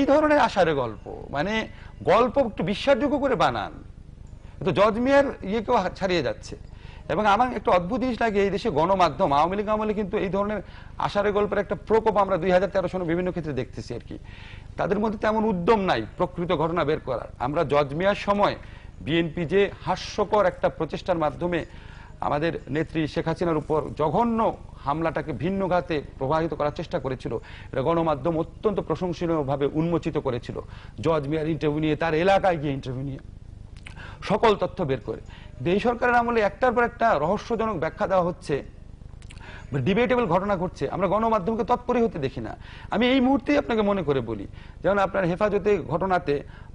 এই ধরনের আষাঢ়ে গল্প মানে গল্প একটু বিশ্বাসযোগ্য করে বানান, তো জজ মিয়ার ইয়েকেও ছাড়িয়ে যাচ্ছে। এবং আমার একটা অদ্ভুত জিনিস লাগে, এই দেশে গণমাধ্যম আওয়ামী লীগ আমলে কিন্তু এই ধরনের আষাঢ়ে গল্পের একটা প্রকোপ আমরা 2013 সনে বিভিন্ন ক্ষেত্রে দেখতেছি আর কি। তাদের মধ্যে তেমন উদ্যম নাই প্রকৃত ঘটনা বের করার। আমরা জজ মিয়ার সময় বিএনপি যে হাস্যকর একটা প্রচেষ্টার মাধ্যমে আমাদের নেত্রী শেখ হাসিনার উপর জঘন্য হামলাটাকে ভিন্ন ঘাতে প্রবাহিত করার চেষ্টা করেছিল, এটা গণমাধ্যম অত্যন্ত প্রশংসনীয়ভাবে উন্মোচিত করেছিল। জজ মিয়ার ইন্টারভিউ নিয়ে, তার এলাকায় গিয়ে ইন্টারভিউ নিয়ে সকল তথ্য বের করে। এই সরকারের আমলে একটার পর একটা রহস্যজনক ব্যাখ্যা দেওয়া হচ্ছে, ডিবেটেবল ঘটনা ঘটছে, আমরা গণমাধ্যমকে তৎপরই হতে দেখি না। আমি এই মুহূর্তেই আপনাকে মনে করে বলি, যেমন আপনার হেফাজতে ঘটনাতে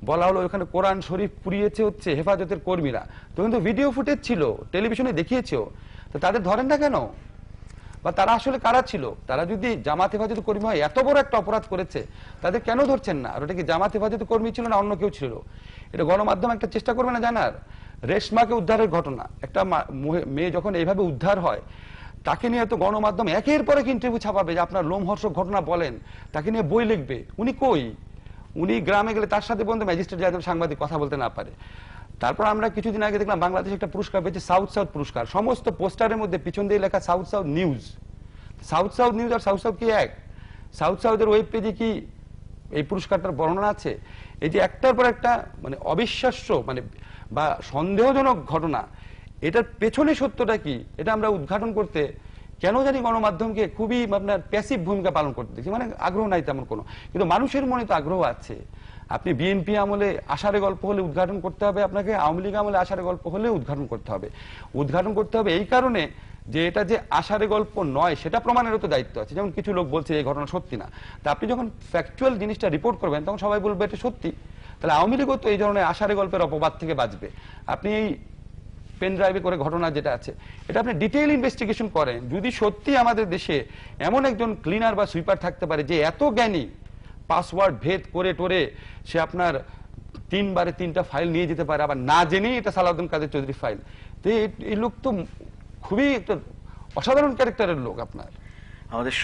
বলা হলো ওখানে কোরআন শরীফ পুড়িয়েছে হচ্ছে হেফাজতের কর্মীরা, তো কিন্তু ভিডিও ফুটেজ ছিল, টেলিভিশনে দেখিয়েছেও, তো তাদের ধরেন না কেন? বা তারা আসলে কারা ছিল? তারা যদি জামাত হেফাজত কর্মী হয়, এত বড় একটা অপরাধ করেছে, তাদের কেন ধরছেন না? আর ওটা কি জামাত হেফাজত কর্মী ছিল না অন্য কেউ ছিল? এটা গণমাধ্যম একটা চেষ্টা করবে না জানার? রেশমাকে উদ্ধারের ঘটনা, একটা মেয়ে যখন এইভাবে উদ্ধার হয়, তাকে নিয়ে তো গণমাধ্যম একের পর এক ইন্টারভিউ ছাপাবে, যে আপনার লোমহর্ষক ঘটনা বলেন, তাকে নিয়ে বই লিখবে। উনি কই? উনি গ্রামে গেলে তার সাথে পর্যন্ত ম্যাজিস্ট্রেট যাদের সাংবাদিক কথা বলতে না পারে। তারপর আমরা কিছুদিন আগে দেখলাম বাংলাদেশ একটা পুরস্কার পেয়েছে, সাউথ সাউথ পুরস্কার। সমস্ত পোস্টারের মধ্যে পিছন দিয়ে লেখা south south news. South south news আর সাউথ সাউথ কি এক? সাউথ সাউথের ওয়েব পেজে কি এই পুরস্কারটার বর্ণনা আছে? এই যে একটার পর একটা মানে অবিশ্বাস্য মানে বা সন্দেহজনক ঘটনা, এটার পেছনে সত্যটা কি এটা আমরা উদ্ঘাটন করতে কেন জানি গণমাধ্যমকে খুবই আপনার প্যাসিভ ভূমিকা পালন করতে দেখছি, মানে আগ্রহ নাই তেমন কোনো। কিন্তু মানুষের মনে তো আগ্রহ আছে। আপনি বিএনপি আমলে আষাঢ়ে গল্প হলে উদ্ঘাটন করতে হবে আপনাকে, আওয়ামী লীগ আমলে আষাঢ়ে গল্প হলে উদ্ঘাটন করতে হবে। উদ্ঘাটন করতে হবে এই কারণে যে এটা যে আষাঢ়ে গল্প নয় সেটা প্রমাণেরও তো দায়িত্ব আছে। যেমন কিছু লোক বলছে এই ঘটনা সত্যি না, তা আপনি যখন ফ্যাকচুয়াল জিনিসটা রিপোর্ট করবেন তখন সবাই বলবে এটা সত্যি। তাহলে আওয়ামী লীগও তো এই ধরনের আষাঢ়ে গল্পের অপবাদ থেকে বাঁচবে। আপনি এই পেন ড্রাইভে করে ঘটনা যেটা আছে, এটা আপনি ডিটেইল ইনভেস্টিগেশন করেন। যদি সত্যি আমাদের দেশে এমন একজন ক্লিনার বা সুইপার থাকতে পারে যে এত জ্ঞানী, পাসওয়ার্ড ভেদ করে টোরে সে আপনার 3 বারে 3টা ফাইল নিয়ে যেতে পারে, আবার না জেনেই এটা সালাউদ্দিন কাদের চৌধুরী ফাইল, তো এই লোক তো খুবই একটা অসাধারণ ক্যারেক্টারের লোক আপনার। আমাদের